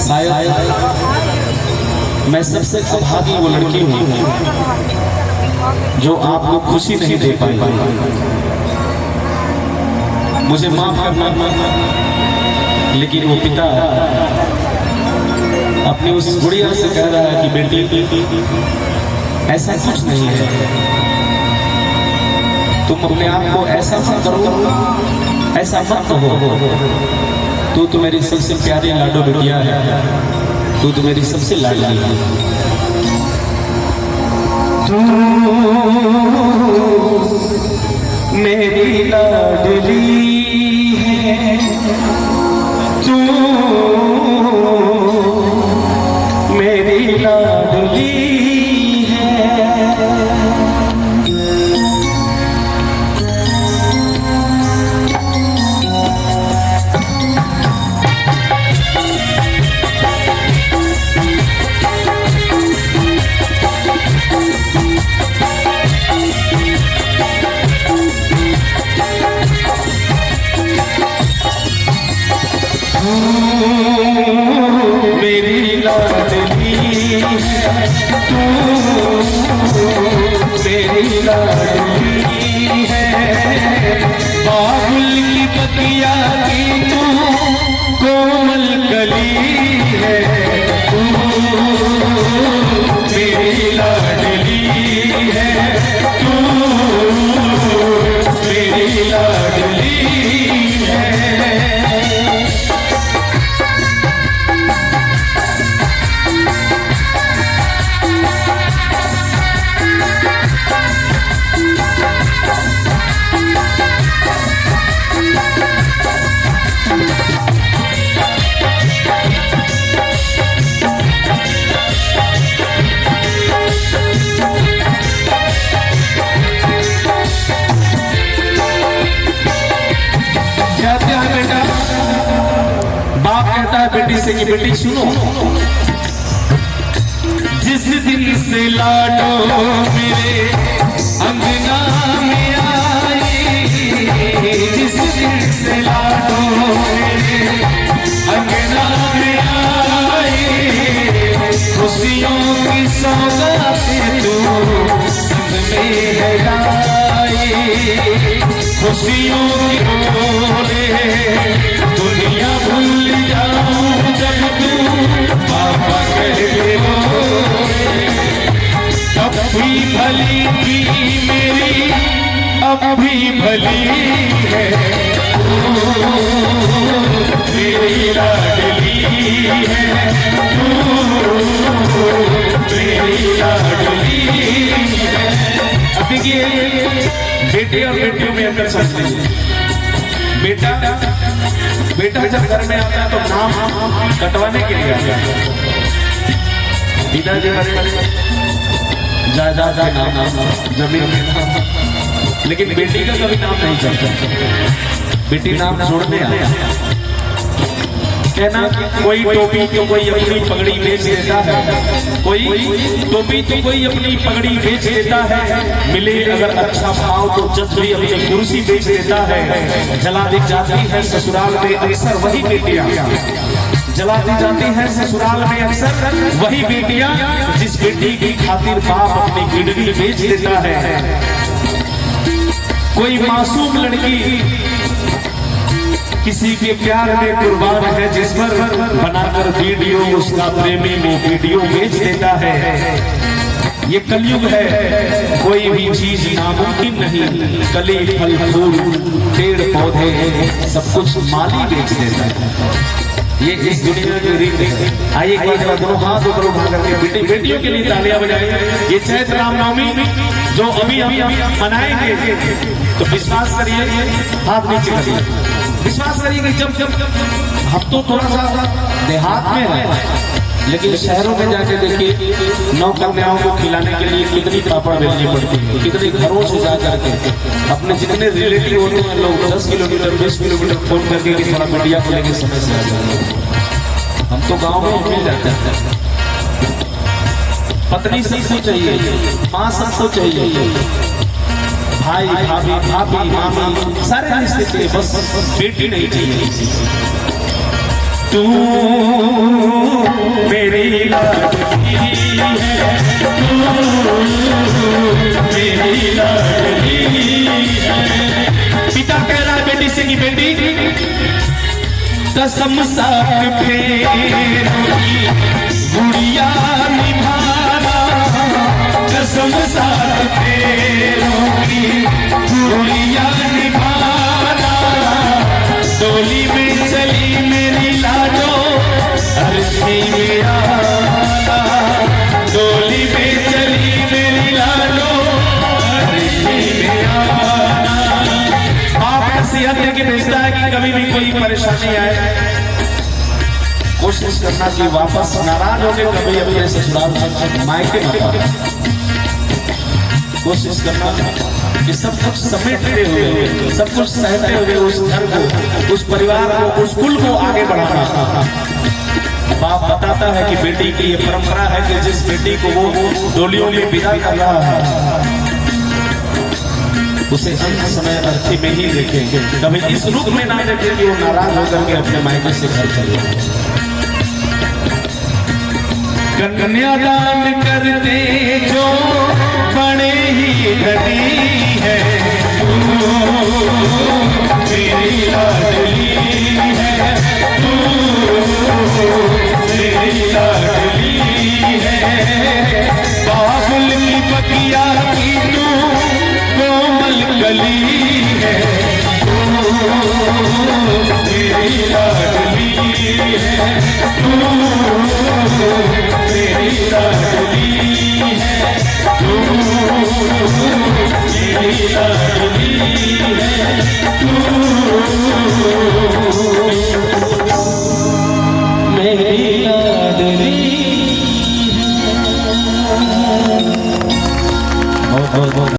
शायद मैं सबसे अभागी वो लड़की हूँ जो आपको खुशी नहीं दे पाई। मुझे माफ करना, लेकिन वो पिता अपनी उस गुड़िया से कह रहा है कि बेटी ऐसा कुछ नहीं है, तुम अपने आप को ऐसा मत करो, ऐसा मत कहो। तू तो मेरी सबसे प्यारी लाडो बिटिया है, तू तो मेरी सबसे लाडली है। तू मेरी लाडली है, तू मेरी लाडली मेरी लाडली है, तू मेरी लाडली है। बाबुल की बतिया की तू कोमल कली है, तू मेरी लाडली है, तू मेरी लाडली है। बेटी से कि बेटी सुनो, जिस दिन से लाडो मेरे अंगना में आई, जिस दिन से लाडो मेरे अंगना में आई, खुशियों की सौगातें तू संग में है लाई। खुशियों की बोले दुनिया भूल जाऊं जब तू पापा कहते बोले, तब भी भली थी मेरी अब भी भली है, मेरी लाडली है, मेरी लाडली है। अब देखिए बेटे और बेटियों में अंतर समझ लीजिए। बेटा जब घर में आता है तो नाम कटवाने के लिए आता है, पिताजी जायदाद का नाम, जमीन के नाम, लेकिन बेटी का कभी नाम नहीं चलता। बेटी नाम जोड़ने आया, कहना कोई टोपी तो कोई अपनी पगड़ी बेच देता है, कोई टोपी तो कोई अपनी पगड़ी बेच देता है, मिले अगर अच्छा भाव तो जज भी अपनी कुर्सी बेच देता है। जला दी जाती है ससुराल में अक्सर वही बेटियां, जला दी जाती है ससुराल में अक्सर वही बेटियां, जिस बेटी की खातिर बाप अपनी किडनी बेच देता है। कोई मासूम लड़की किसी के प्यार में कुर्बान है, जिस पर बनाकर वीडियो उसका प्रेमी वो वीडियो बेच देता है। ये कलयुग है, कोई भी चीज नामुमकिन नहीं, कली फल फूल पेड़ पौधे सब कुछ माली बेच देता है। ये इस दुनिया की रीत है। आइए एक बार दोनों हाथ ऊपर उठा करके बेटियों के लिए तालियां बजाइए। ये चैत्र रामनवमी जो अभी हम मनाएंगे, तो विश्वास करिए, हाथ नीचे करिए, विश्वास करिए कि जब हम तो थोड़ा सा देहात में है, लेकिन शहरों में जाके देखिए नौ कन्याओं को खिलाने के लिए कितनी पापड़ बेचनी पड़ती है, कितने घरों से जा करके अपने जितने रिलेटिव होते हैं लोग 10 किलोमीटर 20 किलोमीटर फोन करके कि थोड़ा मीडिया को लेकर समय से आ जाए। हम तो गाँव में मिल जाते हैं। पत्नी सबको चाहिए, माँ सबको चाहिए, भाई भाभी भाभी मामी सारे रिश्ते चाहिए, बस बेटी नहीं चाहिए। तू मेरी लाडली है, मेरी लाडली है। पिता कह रहा है बेटी से कि बेटी कसम साथ फेरोगी गुड़िया निभाना, कसम साथ फेरोगी गुड़िया निभाना। डोली में चली मेरी लाडो अर्थी में आना, डोली में चली मेरी लाडो अर्थी में आना। आप नसीहत देके भेजता है कि कभी भी कोई परेशानी आए कोशिश करना कि वापस नाराज होकर कभी अपने ससुराल मायके में कोशिश करना कि सब कुछ समेटते हुए, सब कुछ सहते हुए उस घर को, उस परिवार को, उस कुल को आगे बढ़ाना। बाप बताता है कि बेटी की ये परंपरा है कि जिस बेटी को वो डोलियों में विदा कर रहा है उसे अंत समय अर्थी में ही देखेंगे, कभी इस रूप में ना देखें कि वो नाराज होकर के अपने मायके से घर चले। कन्यादान करते जो बड़े ही धनी है, मेरी लाडली है, मेरी लाडली है। बाबुल की बगिया की तू कोमल गली है, मेरी लाडली है, मेरी लाडली है, मेरी लाडली है, मेरी लाडली है।